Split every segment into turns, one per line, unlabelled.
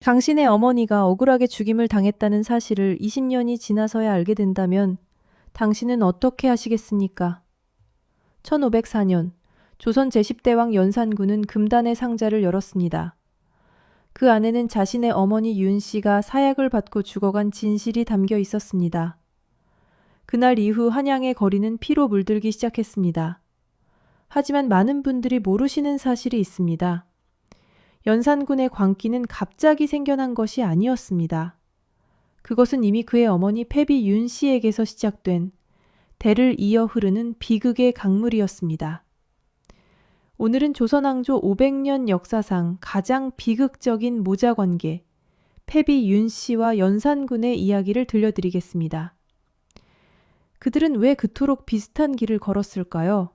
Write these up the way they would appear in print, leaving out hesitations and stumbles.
당신의 어머니가 억울하게 죽임을 당했다는 사실을 20년이 지나서야 알게 된다면 당신은 어떻게 하시겠습니까? 1504년 조선 제10대왕 연산군은 금단의 상자를 열었습니다. 그 안에는 자신의 어머니 윤씨가 사약을 받고 죽어간 진실이 담겨 있었습니다. 그날 이후 한양의 거리는 피로 물들기 시작했습니다. 하지만 많은 분들이 모르시는 사실이 있습니다. 연산군의 광기는 갑자기 생겨난 것이 아니었습니다. 그것은 이미 그의 어머니 패비 윤씨에게서 시작된 대를 이어 흐르는 비극의 강물이었습니다. 오늘은 조선왕조 500년 역사상 가장 비극적인 모자관계 패비 윤씨와 연산군의 이야기를 들려드리겠습니다. 그들은 왜 그토록 비슷한 길을 걸었을까요?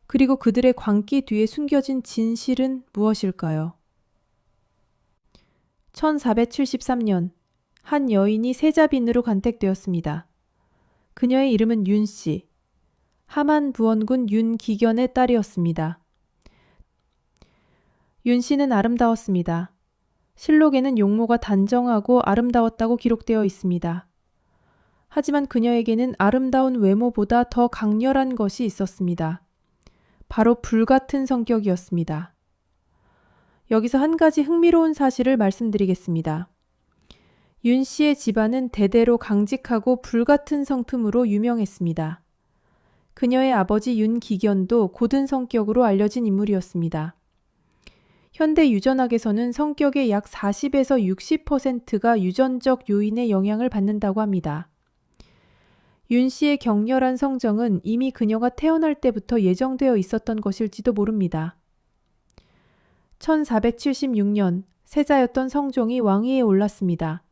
그리고 그들의 광기 뒤에 숨겨진 진실은 무엇일까요? 1473년 한 여인이 세자빈으로 간택되었습니다. 그녀의 이름은 윤씨, 하만 부원군 윤기견의 딸이었습니다. 윤씨는 아름다웠습니다. 실록에는 용모가 단정하고 아름다웠다고 기록되어 있습니다. 하지만 그녀에게는 아름다운 외모보다 더 강렬한 것이 있었습니다. 바로 불같은 성격이었습니다. 여기서 한 가지 흥미로운 사실을 말씀드리겠습니다. 윤 씨의 집안은 대대로 강직하고 불같은 성품으로 유명했습니다. 그녀의 아버지 윤기견도 고든 성격으로 알려진 인물이었습니다. 현대 유전학에서는 성격의 약 40에서 60%가 유전적 요인의 영향을 받는다고 합니다. 윤 씨의 격렬한 성정은 이미 그녀가 태어날 때부터 예정되어 있었던 것일지도 모릅니다. 1476년 세자였던 성종이 왕위에 올랐습니다.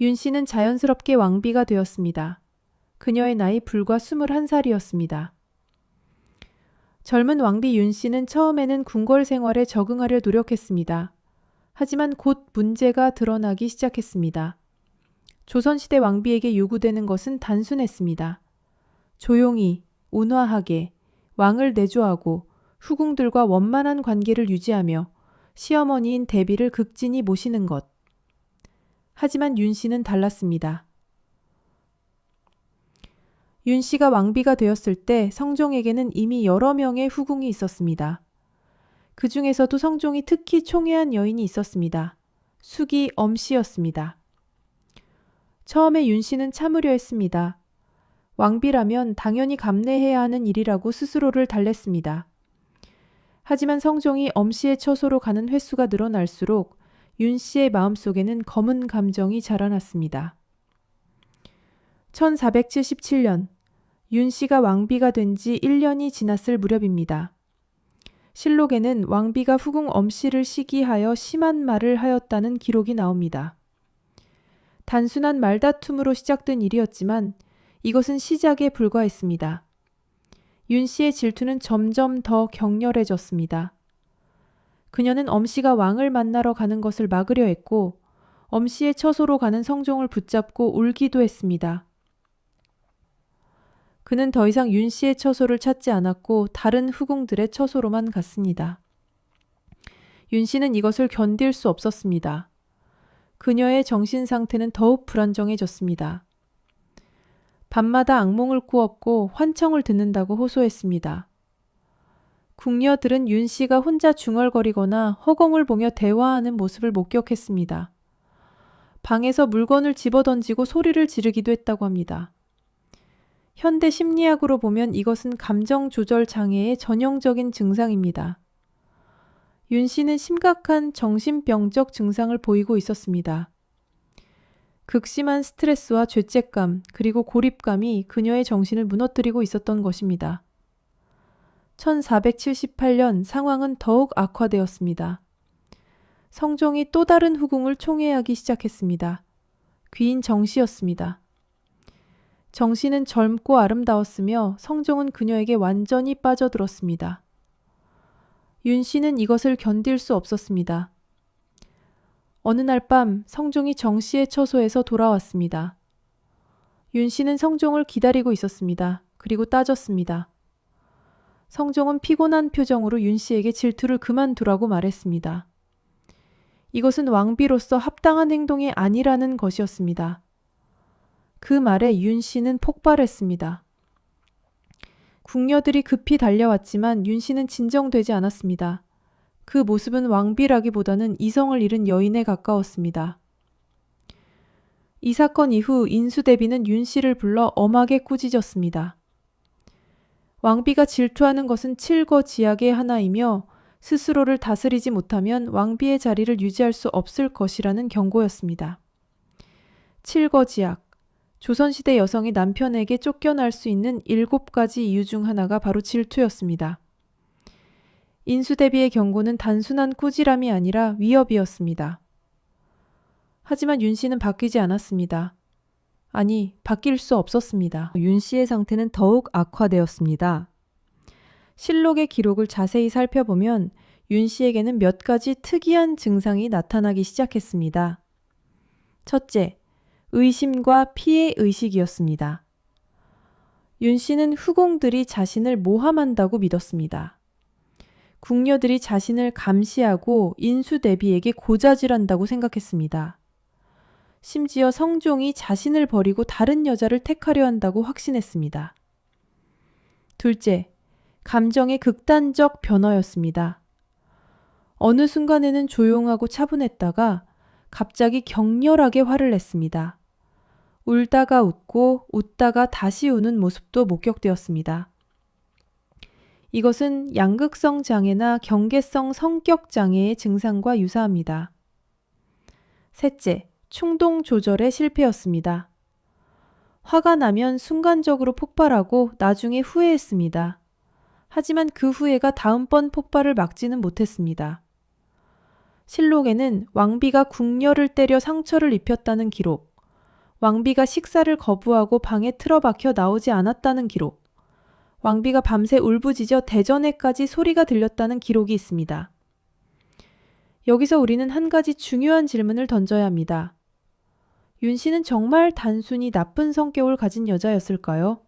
윤 씨는 자연스럽게 왕비가 되었습니다. 그녀의 나이 불과 21살이었습니다. 젊은 왕비 윤 씨는 처음에는 궁궐 생활에 적응하려 노력했습니다. 하지만 곧 문제가 드러나기 시작했습니다. 조선시대 왕비에게 요구되는 것은 단순했습니다. 조용히, 온화하게, 왕을 내조하고 후궁들과 원만한 관계를 유지하며 시어머니인 대비를 극진히 모시는 것. 하지만 윤 씨는 달랐습니다. 윤 씨가 왕비가 되었을 때 성종에게는 이미 여러 명의 후궁이 있었습니다. 그 중에서도 성종이 특히 총애한 여인이 있었습니다. 숙이 엄씨였습니다. 처음에 윤 씨는 참으려 했습니다. 왕비라면 당연히 감내해야 하는 일이라고 스스로를 달랬습니다. 하지만 성종이 엄씨의 처소로 가는 횟수가 늘어날수록 윤 씨의 마음속에는 검은 감정이 자라났습니다. 1477년 윤 씨가 왕비가 된 지 1년이 지났을 무렵입니다. 실록에는 왕비가 후궁 엄씨를 시기하여 심한 말을 하였다는 기록이 나옵니다. 단순한 말다툼으로 시작된 일이었지만 이것은 시작에 불과했습니다. 윤 씨의 질투는 점점 더 격렬해졌습니다. 그녀는 엄씨가 왕을 만나러 가는 것을 막으려 했고 엄씨의 처소로 가는 성종을 붙잡고 울기도 했습니다. 그는 더 이상 윤 씨의 처소를 찾지 않았고 다른 후궁들의 처소로만 갔습니다. 윤 씨는 이것을 견딜 수 없었습니다. 그녀의 정신 상태는 더욱 불안정해졌습니다. 밤마다 악몽을 꾸었고 환청을 듣는다고 호소했습니다. 궁녀들은 윤 씨가 혼자 중얼거리거나 허공을 보며 대화하는 모습을 목격했습니다. 방에서 물건을 집어던지고 소리를 지르기도 했다고 합니다. 현대 심리학으로 보면 이것은 감정 조절 장애의 전형적인 증상입니다. 윤 씨는 심각한 정신병적 증상을 보이고 있었습니다. 극심한 스트레스와 죄책감 그리고 고립감이 그녀의 정신을 무너뜨리고 있었던 것입니다. 1478년 상황은 더욱 악화되었습니다. 성종이 또 다른 후궁을 총애하기 시작했습니다. 귀인 정씨였습니다. 정씨는 젊고 아름다웠으며 성종은 그녀에게 완전히 빠져들었습니다. 윤 씨는 이것을 견딜 수 없었습니다. 어느 날 밤 성종이 정 씨의 처소에서 돌아왔습니다. 윤 씨는 성종을 기다리고 있었습니다. 그리고 따졌습니다. 성종은 피곤한 표정으로 윤 씨에게 질투를 그만두라고 말했습니다. 이것은 왕비로서 합당한 행동이 아니라는 것이었습니다. 그 말에 윤 씨는 폭발했습니다. 궁녀들이 급히 달려왔지만 윤 씨는 진정되지 않았습니다. 그 모습은 왕비라기보다는 이성을 잃은 여인에 가까웠습니다. 이 사건 이후 인수대비는 윤 씨를 불러 엄하게 꾸짖었습니다. 왕비가 질투하는 것은 칠거지약의 하나이며 스스로를 다스리지 못하면 왕비의 자리를 유지할 수 없을 것이라는 경고였습니다. 칠거지약, 조선시대 여성이 남편에게 쫓겨날 수 있는 7가지 이유 중 하나가 바로 질투였습니다. 인수대비의 경고는 단순한 꾸지람이 아니라 위협이었습니다. 하지만 윤 씨는 바뀌지 않았습니다. 아니, 바뀔 수 없었습니다.
윤 씨의 상태는 더욱 악화되었습니다.
실록의 기록을 자세히 살펴보면 윤 씨에게는 몇 가지 특이한 증상이 나타나기 시작했습니다. 첫째, 의심과 피해 의식이었습니다. 윤 씨는 후궁들이 자신을 모함한다고 믿었습니다. 궁녀들이 자신을 감시하고 인수대비에게 고자질한다고 생각했습니다. 심지어 성종이 자신을 버리고 다른 여자를 택하려 한다고 확신했습니다. 둘째, 감정의 극단적 변화였습니다. 어느 순간에는 조용하고 차분했다가 갑자기 격렬하게 화를 냈습니다. 울다가 웃고 웃다가 다시 우는 모습도 목격되었습니다. 이것은 양극성 장애나 경계성 성격 장애의 증상과 유사합니다. 셋째, 충동 조절에 실패였습니다. 화가 나면 순간적으로 폭발하고 나중에 후회했습니다. 하지만 그 후회가 다음번 폭발을 막지는 못했습니다. 실록에는 왕비가 궁녀를 때려 상처를 입혔다는 기록, 왕비가 식사를 거부하고 방에 틀어박혀 나오지 않았다는 기록, 왕비가 밤새 울부짖어 대전에까지 소리가 들렸다는 기록이 있습니다. 여기서 우리는 한 가지 중요한 질문을 던져야 합니다. 윤 씨는 정말 단순히 나쁜 성격을 가진 여자였을까요?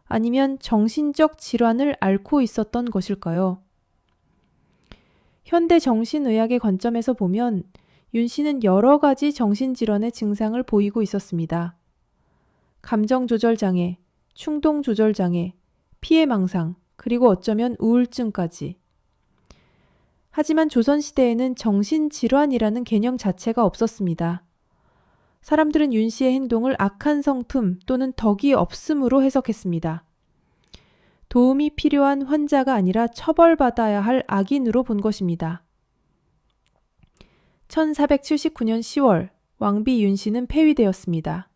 아니면 정신적 질환을 앓고 있었던 것일까요? 현대 정신의학의 관점에서 보면 윤 씨는 여러 가지 정신질환의 증상을 보이고 있었습니다. 감정조절장애, 충동조절장애, 피해망상, 그리고 어쩌면 우울증까지. 하지만 조선시대에는 정신질환이라는 개념 자체가 없었습니다. 사람들은 윤 씨의 행동을 악한 성품 또는 덕이 없음으로 해석했습니다. 도움이 필요한 환자가 아니라 처벌받아야 할 악인으로 본 것입니다. 1479년 10월 왕비 윤 씨는 폐위되었습니다.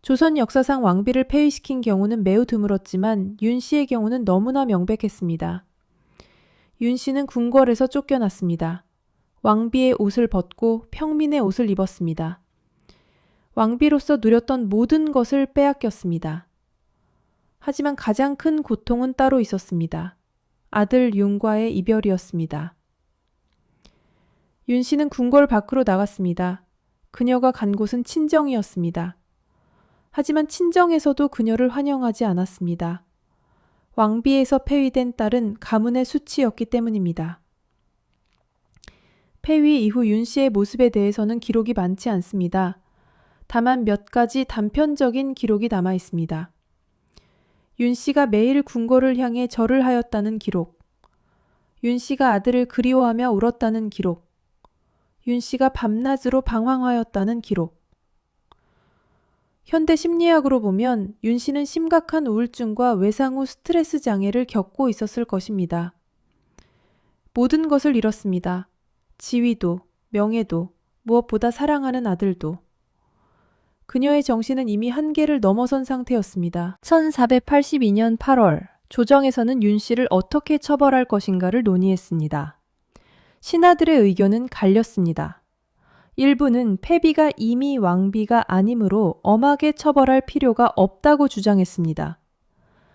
조선 역사상 왕비를 폐위시킨 경우는 매우 드물었지만 윤 씨의 경우는 너무나 명백했습니다. 윤 씨는 궁궐에서 쫓겨났습니다. 왕비의 옷을 벗고 평민의 옷을 입었습니다. 왕비로서 누렸던 모든 것을 빼앗겼습니다. 하지만 가장 큰 고통은 따로 있었습니다. 아들 윤과의 이별이었습니다. 윤 씨는 궁궐 밖으로 나갔습니다. 그녀가 간 곳은 친정이었습니다. 하지만 친정에서도 그녀를 환영하지 않았습니다. 왕비에서 폐위된 딸은 가문의 수치였기 때문입니다. 폐위 이후 윤 씨의 모습에 대해서는 기록이 많지 않습니다. 다만 몇 가지 단편적인 기록이 남아 있습니다. 윤 씨가 매일 궁궐을 향해 절을 하였다는 기록, 윤 씨가 아들을 그리워하며 울었다는 기록, 윤 씨가 밤낮으로 방황하였다는 기록. 현대 심리학으로 보면 윤 씨는 심각한 우울증과 외상 후 스트레스 장애를 겪고 있었을 것입니다. 모든 것을 잃었습니다. 지위도, 명예도, 무엇보다 사랑하는 아들도. 그녀의 정신은 이미 한계를 넘어선 상태였습니다.
1482년 8월, 조정에서는 윤 씨를 어떻게 처벌할 것인가를 논의했습니다.
신하들의 의견은 갈렸습니다. 일부는 패비가 이미 왕비가 아니므로 엄하게 처벌할 필요가 없다고 주장했습니다.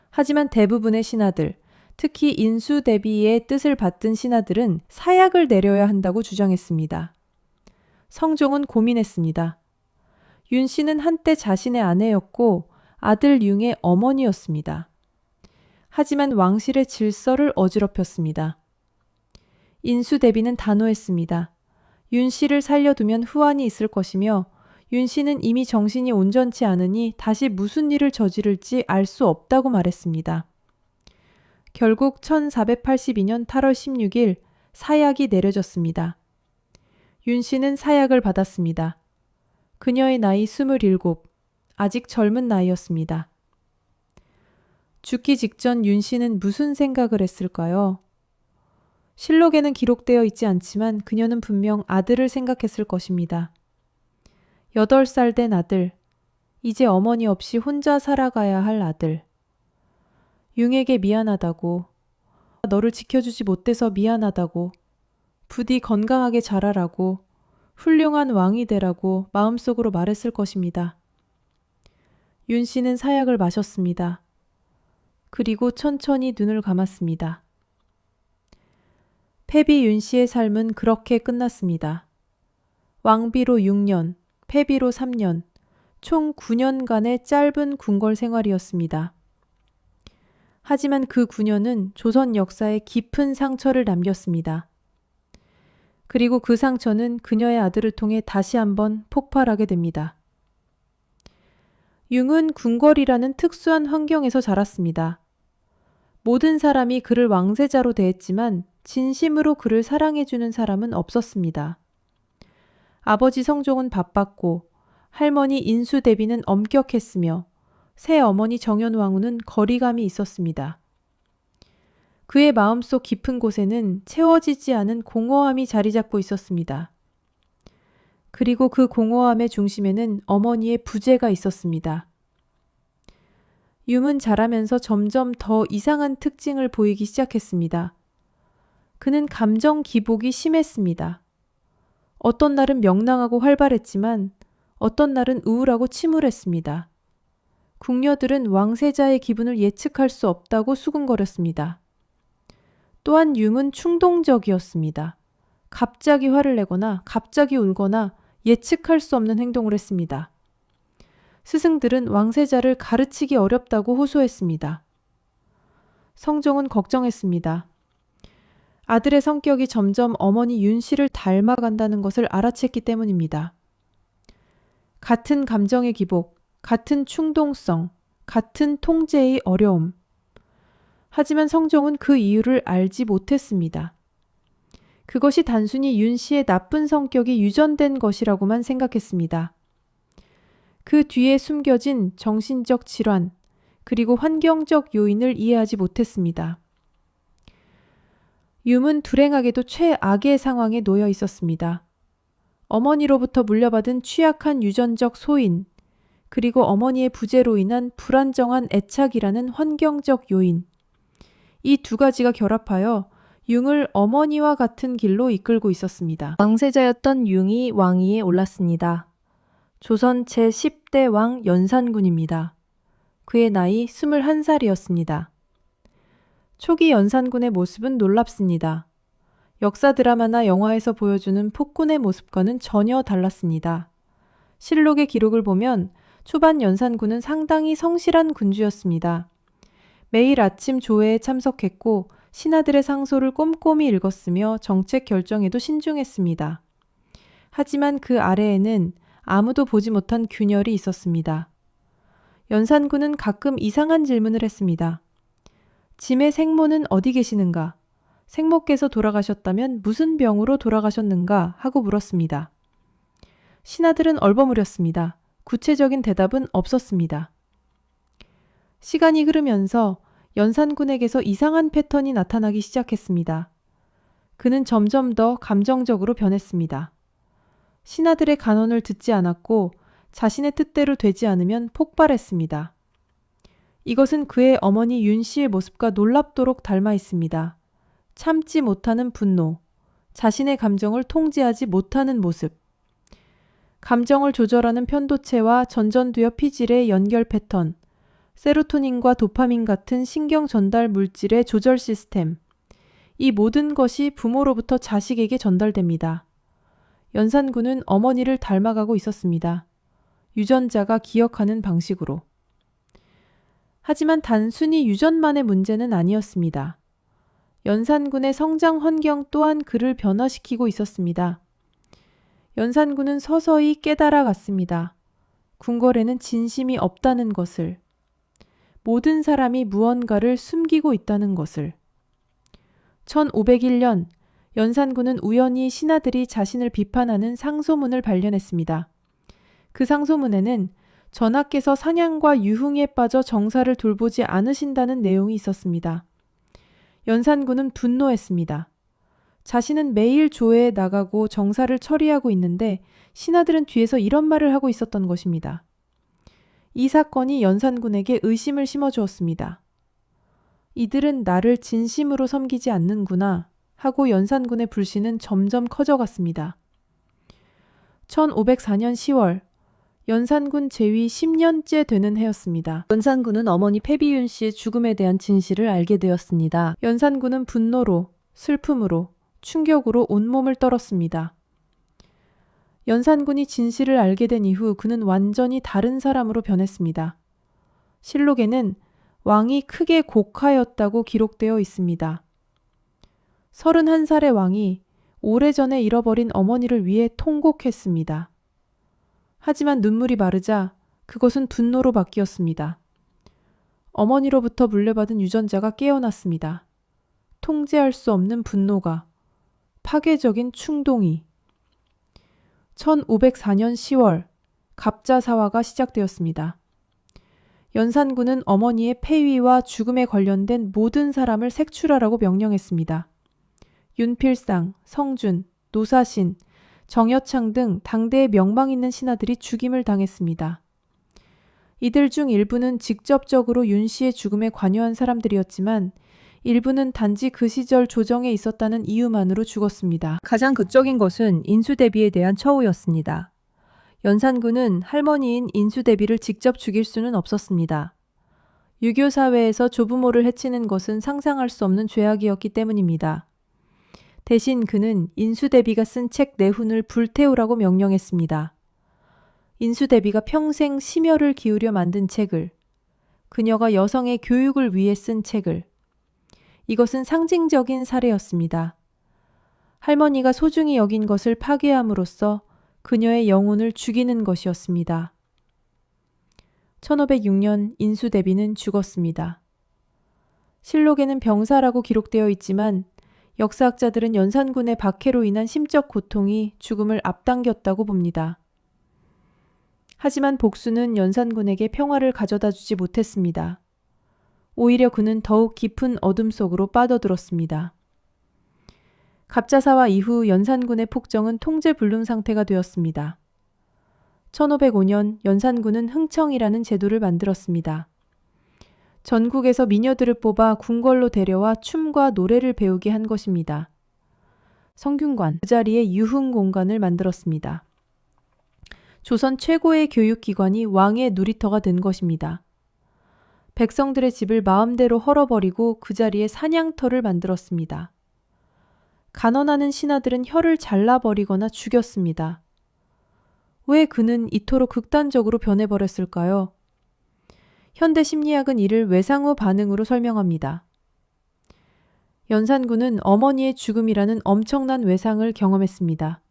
하지만 대부분의 신하들, 특히 인수대비의 뜻을 받든 신하들은 사약을 내려야 한다고 주장했습니다. 성종은 고민했습니다. 윤 씨는 한때 자신의 아내였고 아들 융의 어머니였습니다. 하지만 왕실의 질서를 어지럽혔습니다. 인수대비는 단호했습니다. 윤 씨를 살려두면 후환이 있을 것이며 윤 씨는 이미 정신이 온전치 않으니 다시 무슨 일을 저지를지 알 수 없다고 말했습니다. 결국 1482년 8월 16일 사약이 내려졌습니다. 윤 씨는 사약을 받았습니다. 그녀의 나이 27, 아직 젊은 나이였습니다. 죽기 직전 윤 씨는 무슨 생각을 했을까요? 실록에는 기록되어 있지 않지만 그녀는 분명 아들을 생각했을 것입니다. 8살 된 아들, 이제 어머니 없이 혼자 살아가야 할 아들. 융에게 미안하다고, 너를 지켜주지 못해서 미안하다고, 부디 건강하게 자라라고, 훌륭한 왕이 되라고 마음속으로 말했을 것입니다. 윤 씨는 사약을 마셨습니다. 그리고 천천히 눈을 감았습니다. 패비 윤 씨의 삶은 그렇게 끝났습니다. 왕비로 6년, 패비로 3년, 총 9년간의 짧은 궁궐 생활이었습니다. 하지만 그 9년은 조선 역사에 깊은 상처를 남겼습니다. 그리고 그 상처는 그녀의 아들을 통해 다시 한번 폭발하게 됩니다. 융은 궁궐이라는 특수한 환경에서 자랐습니다. 모든 사람이 그를 왕세자로 대했지만 진심으로 그를 사랑해주는 사람은 없었습니다. 아버지 성종은 바빴고 할머니 인수대비는 엄격했으며 새어머니 정현왕후는 거리감이 있었습니다. 그의 마음속 깊은 곳에는 채워지지 않은 공허함이 자리 잡고 있었습니다. 그리고 그 공허함의 중심에는 어머니의 부재가 있었습니다. 융은 자라면서 점점 더 이상한 특징을 보이기 시작했습니다. 그는 감정 기복이 심했습니다. 어떤 날은 명랑하고 활발했지만 어떤 날은 우울하고 침울했습니다. 궁녀들은 왕세자의 기분을 예측할 수 없다고 수군거렸습니다. 또한 융은 충동적이었습니다. 갑자기 화를 내거나 갑자기 울거나 예측할 수 없는 행동을 했습니다. 스승들은 왕세자를 가르치기 어렵다고 호소했습니다. 성종은 걱정했습니다. 아들의 성격이 점점 어머니 윤 씨를 닮아간다는 것을 알아챘기 때문입니다. 같은 감정의 기복, 같은 충동성, 같은 통제의 어려움. 하지만 성종은 그 이유를 알지 못했습니다. 그것이 단순히 윤 씨의 나쁜 성격이 유전된 것이라고만 생각했습니다. 그 뒤에 숨겨진 정신적 질환, 그리고 환경적 요인을 이해하지 못했습니다. 융은 불행하게도 최악의 상황에 놓여 있었습니다. 어머니로부터 물려받은 취약한 유전적 소인, 그리고 어머니의 부재로 인한 불안정한 애착이라는 환경적 요인. 이 두 가지가 결합하여 융을 어머니와 같은 길로 이끌고 있었습니다.
왕세자였던 융이 왕위에 올랐습니다. 조선 제10대 왕 연산군입니다. 그의 나이 21살이었습니다. 초기 연산군의 모습은 놀랍습니다. 역사 드라마나 영화에서 보여주는 폭군의 모습과는 전혀 달랐습니다. 실록의 기록을 보면 초반 연산군은 상당히 성실한 군주였습니다. 매일 아침 조회에 참석했고 신하들의 상소를 꼼꼼히 읽었으며 정책 결정에도 신중했습니다. 하지만 그 아래에는 아무도 보지 못한 균열이 있었습니다. 연산군은 가끔 이상한 질문을 했습니다. 짐의 생모는 어디 계시는가? 생모께서 돌아가셨다면 무슨 병으로 돌아가셨는가? 하고 물었습니다. 신하들은 얼버무렸습니다. 구체적인 대답은 없었습니다. 시간이 흐르면서 연산군에게서 이상한 패턴이 나타나기 시작했습니다. 그는 점점 더 감정적으로 변했습니다. 신하들의 간언을 듣지 않았고 자신의 뜻대로 되지 않으면 폭발했습니다. 이것은 그의 어머니 윤 씨의 모습과 놀랍도록 닮아 있습니다. 참지 못하는 분노, 자신의 감정을 통제하지 못하는 모습, 감정을 조절하는 편도체와 전전두엽 피질의 연결 패턴, 세로토닌과 도파민 같은 신경 전달 물질의 조절 시스템, 이 모든 것이 부모로부터 자식에게 전달됩니다. 연산군은 어머니를 닮아가고 있었습니다. 유전자가 기억하는 방식으로. 하지만 단순히 유전만의 문제는 아니었습니다.
연산군의 성장 환경 또한 그를 변화시키고 있었습니다. 연산군은 서서히 깨달아갔습니다. 궁궐에는 진심이 없다는 것을, 모든 사람이 무언가를 숨기고 있다는 것을. 1501년 연산군은 우연히 신하들이 자신을 비판하는 상소문을 발견했습니다. 그 상소문에는 전하께서 사냥과 유흥에 빠져 정사를 돌보지 않으신다는 내용이 있었습니다. 연산군은 분노했습니다. 자신은 매일 조회에 나가고 정사를 처리하고 있는데 신하들은 뒤에서 이런 말을 하고 있었던 것입니다. 이 사건이 연산군에게 의심을 심어주었습니다. 이들은 나를 진심으로 섬기지 않는구나 하고 연산군의 불신은 점점 커져갔습니다. 1504년 10월 연산군 재위 10년째 되는 해였습니다.
연산군은 어머니 패비윤 씨의 죽음에 대한 진실을 알게 되었습니다.
연산군은 분노로, 슬픔으로, 충격으로 온몸을 떨었습니다. 연산군이 진실을 알게 된 이후 그는 완전히 다른 사람으로 변했습니다. 실록에는 왕이 크게 곡하였다고 기록되어 있습니다. 31살의 왕이 오래전에 잃어버린 어머니를 위해 통곡했습니다. 하지만 눈물이 마르자 그것은 분노로 바뀌었습니다. 어머니로부터 물려받은 유전자가 깨어났습니다. 통제할 수 없는 분노가, 파괴적인 충동이. 1504년 10월 갑자사화가 시작되었습니다. 연산군은 어머니의 폐위와 죽음에 관련된 모든 사람을 색출하라고 명령했습니다. 윤필상, 성준, 노사신, 정여창 등 당대의 명망 있는 신하들이 죽임을 당했습니다. 이들 중 일부는 직접적으로 윤 씨의 죽음에 관여한 사람들이었지만 일부는 단지 그 시절 조정에 있었다는 이유만으로 죽었습니다.
가장 극적인 것은 인수대비에 대한 처우였습니다. 연산군은 할머니인 인수대비를 직접 죽일 수는 없었습니다. 유교 사회에서 조부모를 해치는 것은 상상할 수 없는 죄악이었기 때문입니다. 대신 그는 인수대비가 쓴 책 내훈을 불태우라고 명령했습니다. 인수대비가 평생 심혈을 기울여 만든 책을, 그녀가 여성의 교육을 위해 쓴 책을. 이것은 상징적인 사례였습니다. 할머니가 소중히 여긴 것을 파괴함으로써 그녀의 영혼을 죽이는 것이었습니다. 1506년 인수대비는 죽었습니다. 실록에는 병사라고 기록되어 있지만 역사학자들은 연산군의 박해로 인한 심적 고통이 죽음을 앞당겼다고 봅니다. 하지만 복수는 연산군에게 평화를 가져다 주지 못했습니다. 오히려 그는 더욱 깊은 어둠 속으로 빠져들었습니다. 갑자사화 이후 연산군의 폭정은 통제불능 상태가 되었습니다. 1505년 연산군은 흥청이라는 제도를 만들었습니다. 전국에서 미녀들을 뽑아 궁궐로 데려와 춤과 노래를 배우게 한 것입니다. 성균관, 그 자리에 유흥 공간을 만들었습니다. 조선 최고의 교육기관이 왕의 누리터가 된 것입니다. 백성들의 집을 마음대로 헐어버리고 그 자리에 사냥터를 만들었습니다. 간언하는 신하들은 혀를 잘라버리거나 죽였습니다. 왜 그는 이토록 극단적으로 변해버렸을까요? 현대 심리학은 이를 외상후 반응으로 설명합니다. 연산군은 어머니의 죽음이라는 엄청난 외상을 경험했습니다.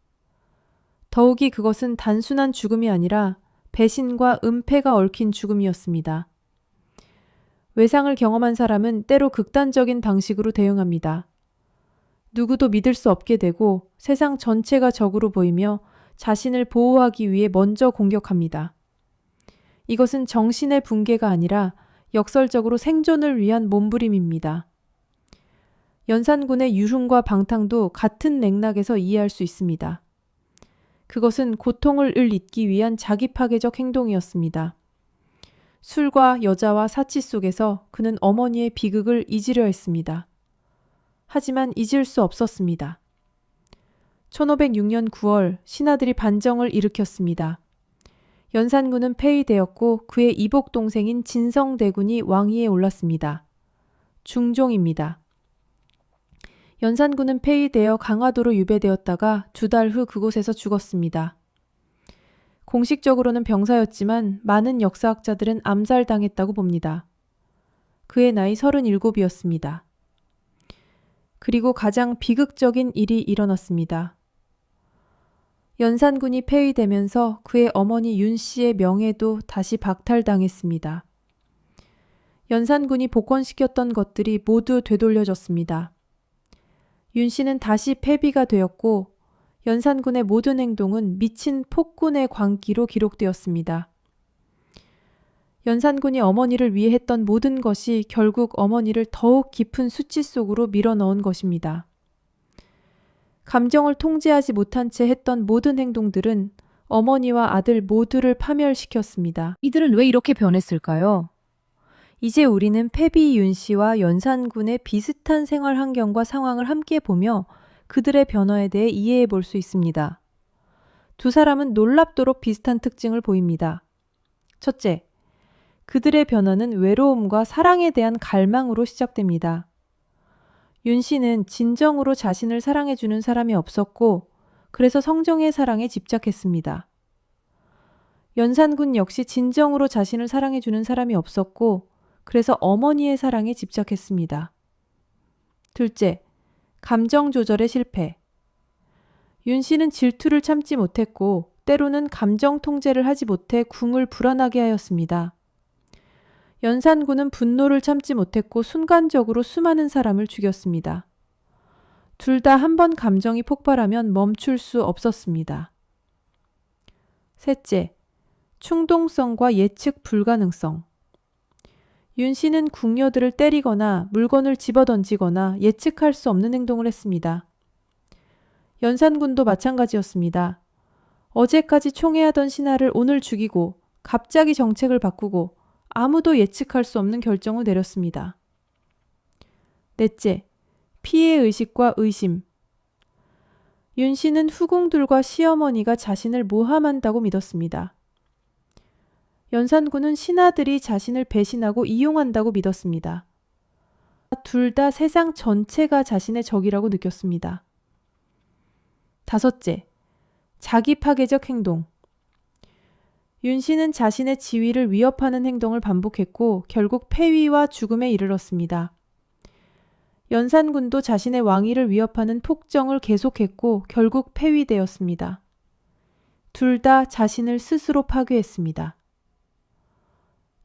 더욱이 그것은 단순한 죽음이 아니라 배신과 은폐가 얽힌 죽음이었습니다. 외상을 경험한 사람은 때로 극단적인 방식으로 대응합니다. 누구도 믿을 수 없게 되고 세상 전체가 적으로 보이며 자신을 보호하기 위해 먼저 공격합니다. 이것은 정신의 붕괴가 아니라 역설적으로 생존을 위한 몸부림입니다. 연산군의 유흥과 방탕도 같은 맥락에서 이해할 수 있습니다. 그것은 고통을 잊기 위한 자기 파괴적 행동이었습니다. 술과 여자와 사치 속에서 그는 어머니의 비극을 잊으려 했습니다. 하지만 잊을 수 없었습니다. 1506년 9월 신하들이 반정을 일으켰습니다. 연산군은 폐위되었고 그의 이복 동생인 진성대군이 왕위에 올랐습니다. 중종입니다. 연산군은 폐위되어 강화도로 유배되었다가 2달 후 그곳에서 죽었습니다. 공식적으로는 병사였지만 많은 역사학자들은 암살당했다고 봅니다. 그의 나이 37이었습니다.
그리고 가장 비극적인 일이 일어났습니다. 연산군이 폐위되면서 그의 어머니 윤 씨의 명예도 다시 박탈당했습니다. 연산군이 복권시켰던 것들이 모두 되돌려졌습니다. 윤 씨는 다시 패비가 되었고 연산군의 모든 행동은 미친 폭군의 광기로 기록되었습니다. 연산군이 어머니를 위해 했던 모든 것이 결국 어머니를 더욱 깊은 수치 속으로 밀어넣은 것입니다. 감정을 통제하지 못한 채 했던 모든 행동들은 어머니와 아들 모두를 파멸시켰습니다.
이들은 왜 이렇게 변했을까요? 이제 우리는 패비 윤 씨와 연산군의 비슷한 생활 환경과 상황을 함께 보며 그들의 변화에 대해 이해해 볼 수 있습니다. 두 사람은 놀랍도록 비슷한 특징을 보입니다. 첫째, 그들의 변화는 외로움과 사랑에 대한 갈망으로 시작됩니다. 윤 씨는 진정으로 자신을 사랑해주는 사람이 없었고, 그래서 성정의 사랑에 집착했습니다. 연산군 역시 진정으로 자신을 사랑해주는 사람이 없었고, 그래서 어머니의 사랑에 집착했습니다. 둘째, 감정 조절의 실패. 윤 씨는 질투를 참지 못했고, 때로는 감정 통제를 하지 못해 궁을 불안하게 하였습니다. 연산군은 분노를 참지 못했고 순간적으로 수많은 사람을 죽였습니다. 둘 다 한 번 감정이 폭발하면 멈출 수 없었습니다. 셋째, 충동성과 예측 불가능성. 윤 씨는 궁녀들을 때리거나 물건을 집어던지거나 예측할 수 없는 행동을 했습니다. 연산군도 마찬가지였습니다. 어제까지 총애하던 신하를 오늘 죽이고 갑자기 정책을 바꾸고 아무도 예측할 수 없는 결정을 내렸습니다. 넷째, 피해의식과 의심. 윤 씨는 후궁들과 시어머니가 자신을 모함한다고 믿었습니다. 연산군은 신하들이 자신을 배신하고 이용한다고 믿었습니다. 둘 다 세상 전체가 자신의 적이라고 느꼈습니다. 다섯째, 자기 파괴적 행동. 윤 씨는 자신의 지위를 위협하는 행동을 반복했고 결국 폐위와 죽음에 이르렀습니다. 연산군도 자신의 왕위를 위협하는 폭정을 계속했고 결국 폐위되었습니다. 둘 다 자신을 스스로 파괴했습니다.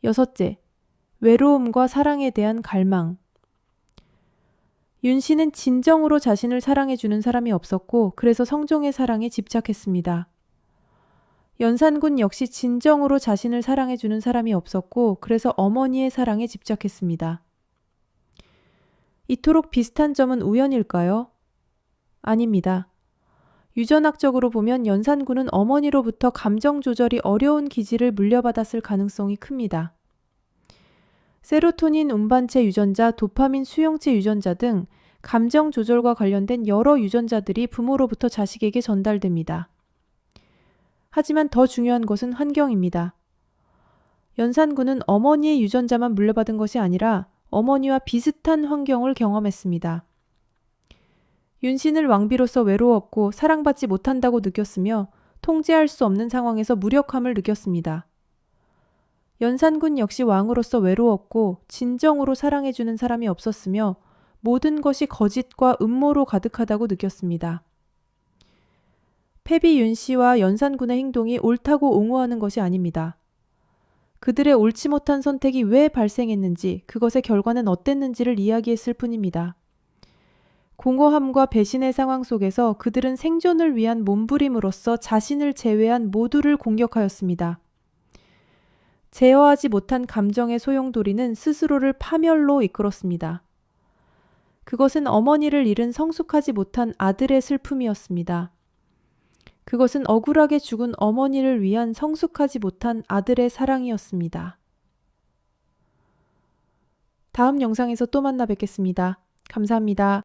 여섯째, 외로움과 사랑에 대한 갈망. 윤 씨는 진정으로 자신을 사랑해주는 사람이 없었고 그래서 성종의 사랑에 집착했습니다. 연산군 역시 진정으로 자신을 사랑해주는 사람이 없었고 그래서 어머니의 사랑에 집착했습니다. 이토록 비슷한 점은 우연일까요? 아닙니다. 유전학적으로 보면 연산군은 어머니로부터 감정 조절이 어려운 기질을 물려받았을 가능성이 큽니다. 세로토닌 운반체 유전자, 도파민 수용체 유전자 등 감정 조절과 관련된 여러 유전자들이 부모로부터 자식에게 전달됩니다. 하지만 더 중요한 것은 환경입니다. 연산군은 어머니의 유전자만 물려받은 것이 아니라 어머니와 비슷한 환경을 경험했습니다. 윤 씨는 왕비로서 외로웠고 사랑받지 못한다고 느꼈으며 통제할 수 없는 상황에서 무력함을 느꼈습니다. 연산군 역시 왕으로서 외로웠고 진정으로 사랑해주는 사람이 없었으며 모든 것이 거짓과 음모로 가득하다고 느꼈습니다. 패비 윤 씨와 연산군의 행동이 옳다고 옹호하는 것이 아닙니다. 그들의 옳지 못한 선택이 왜 발생했는지, 그것의 결과는 어땠는지를 이야기했을 뿐입니다. 공허함과 배신의 상황 속에서 그들은 생존을 위한 몸부림으로써 자신을 제외한 모두를 공격하였습니다. 제어하지 못한 감정의 소용돌이는 스스로를 파멸로 이끌었습니다. 그것은 어머니를 잃은 성숙하지 못한 아들의 슬픔이었습니다. 그것은 억울하게 죽은 어머니를 위한 성숙하지 못한 아들의 사랑이었습니다. 다음 영상에서 또 만나 뵙겠습니다. 감사합니다.